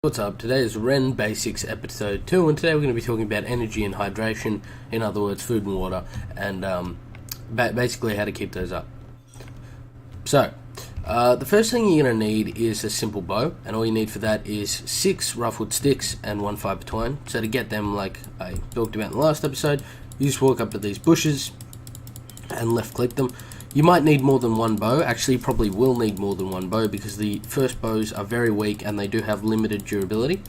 What's up? Today is Rend Basics episode 2, and today we're going to be talking about energy and hydration, in other words food and water, and basically how to keep those up. So, the first thing you're going to need is a simple bow, and all you need for that is 6 roughwood sticks and 1 fibre twine. So to get them, like I talked about in the last episode, you just walk up to these bushes and left click them. You might need more than one bow. Actually, you probably will need more than one bow because the first bows are very weak and they do have limited durability.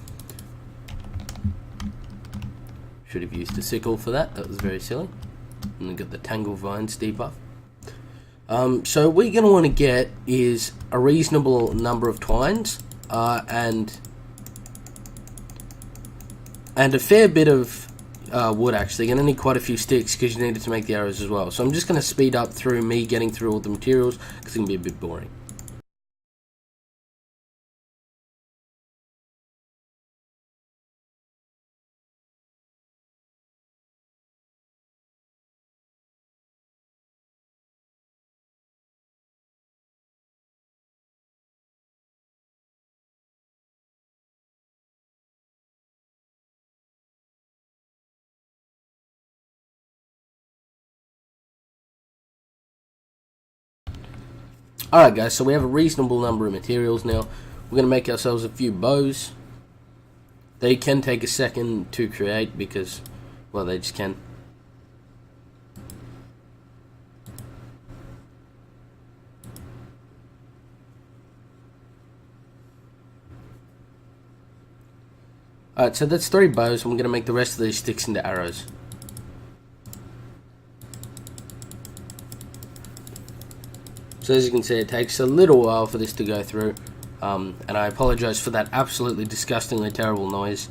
Should have used a sickle for that. That was very silly. And we got the tangle vines debuff. So what you're going to want to get is a reasonable number of twines and a fair bit of wood. Actually, you're going to need quite a few sticks because you need it to make the arrows as well. So I'm just going to speed up through me getting through all the materials because it's going to be a bit boring. Alright guys, so we have a reasonable number of materials now. We're going to make ourselves a few bows. They can take a second to create because, well, they just can. Alright, so that's 3 bows, and we're going to make the rest of these sticks into arrows. So as you can see, it takes a little while for this to go through, and I apologize for that absolutely disgustingly terrible noise.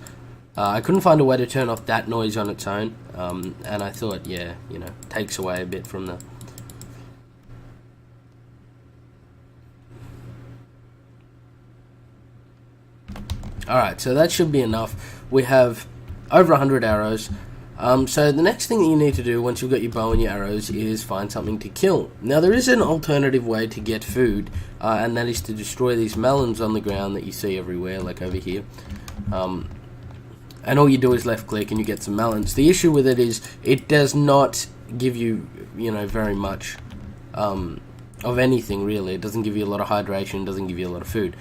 I couldn't find a way to turn off that noise on its own, and I thought, yeah, takes away a bit from the... Alright, so that should be enough. We have over 100 arrows. So the next thing that you need to do once you've got your bow and your arrows is find something to kill. Now there is an alternative way to get food, and that is to destroy these melons on the ground that you see everywhere, like over here. And all you do is left click and you get some melons. The issue with it is it does not give you, very much of anything really. It doesn't give you a lot of hydration, doesn't give you a lot of food.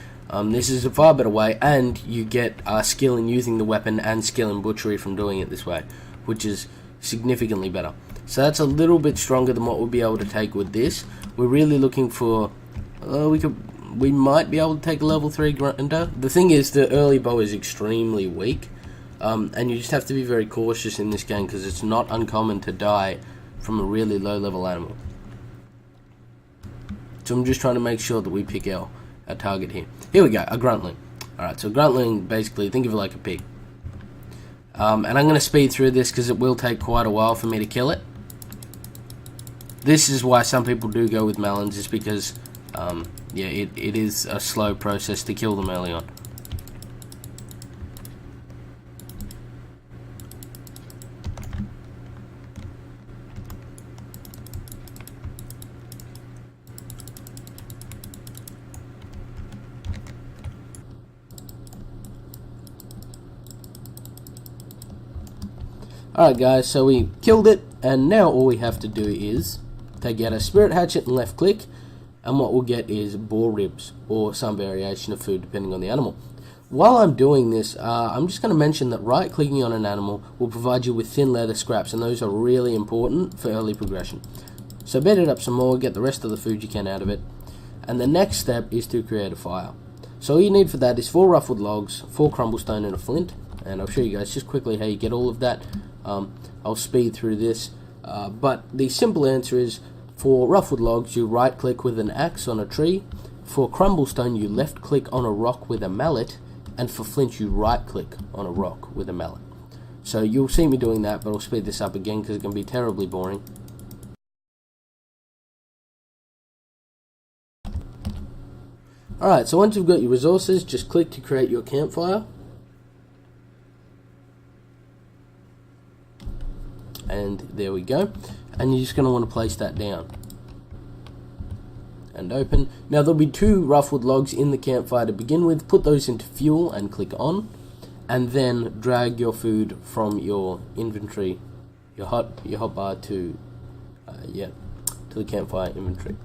This is a far better way, and you get skill in using the weapon and skill in butchery from doing it this way, which is significantly better. So that's a little bit stronger than what we'll be able to take with this. We're really looking for... we might be able to take a level 3 grinder. The thing is, the early bow is extremely weak, and you just have to be very cautious in this game because it's not uncommon to die from a really low level animal. So I'm just trying to make sure that we pick our target here. Here we go, a gruntling. Alright, so gruntling, basically, think of it like a pig. And I'm going to speed through this because it will take quite a while for me to kill it. This is why some people do go with melons, is because, yeah, it is a slow process to kill them early on. Alright guys, so we killed it, and now all we have to do is take out a spirit hatchet and left click, and what we'll get is boar ribs, or some variation of food depending on the animal. While I'm doing this, I'm just going to mention that right clicking on an animal will provide you with thin leather scraps, and those are really important for early progression. So bed it up some more, get the rest of the food you can out of it, and the next step is to create a fire. So all you need for that is 4 roughwood logs, 4 crumblestone and a flint, and I'll show you guys just quickly how you get all of that. I'll speed through this, but the simple answer is, for roughwood logs you right click with an axe on a tree, for crumblestone you left click on a rock with a mallet, and for flint you right click on a rock with a mallet. So you'll see me doing that, but I'll speed this up again because it's going to be terribly boring. Alright, so once you've got your resources, just click to create your campfire. And there we go, and you're just going to want to place that down, and open. Now there'll be 2 rough-wood logs in the campfire to begin with. Put those into fuel and click on, and then drag your food from your inventory, your hotbar to the campfire inventory.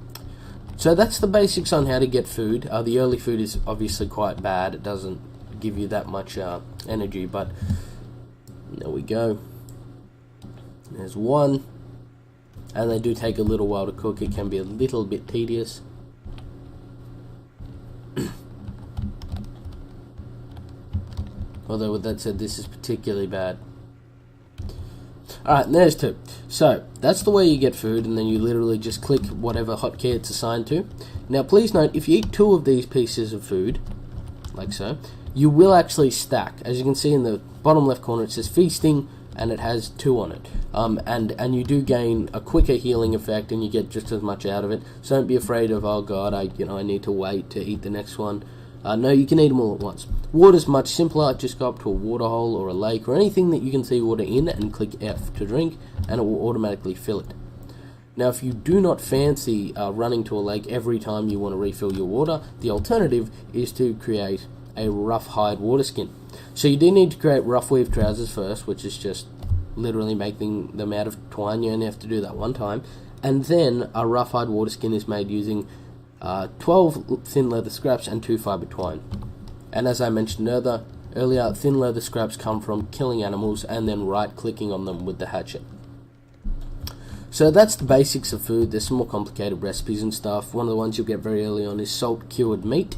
So that's the basics on how to get food. The early food is obviously quite bad. It doesn't give you that much energy, but there we go. There's one, and they do take a little while to cook. It can be a little bit tedious. Although with that said, this is particularly bad. Alright, and there's 2. So, that's the way you get food, and then you literally just click whatever hotkey it's assigned to. Now please note, if you eat 2 of these pieces of food, like so, you will actually stack. As you can see in the bottom left corner, it says feasting, and it has 2 on it. And you do gain a quicker healing effect, and you get just as much out of it. So don't be afraid of, oh god, I need to wait to eat the next one. No, you can eat them all at once. Water's much simpler. Just go up to a water hole or a lake or anything that you can see water in and click F to drink, and it will automatically fill it. Now, if you do not fancy running to a lake every time you want to refill your water, the alternative is to create a rough hide water skin. So you do need to create rough weave trousers first, which is just literally making them out of twine. You only have to do that one time. And then a rough hide water skin is made using 12 thin leather scraps and 2 fiber twine. And as I mentioned earlier, thin leather scraps come from killing animals and then right clicking on them with the hatchet. So that's the basics of food. There's some more complicated recipes and stuff. One of the ones you'll get very early on is salt cured meat,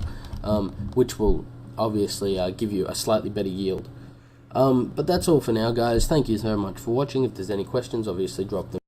which will obviously give you a slightly better yield. But that's all for now, guys. Thank you so much for watching. If there's any questions, obviously drop them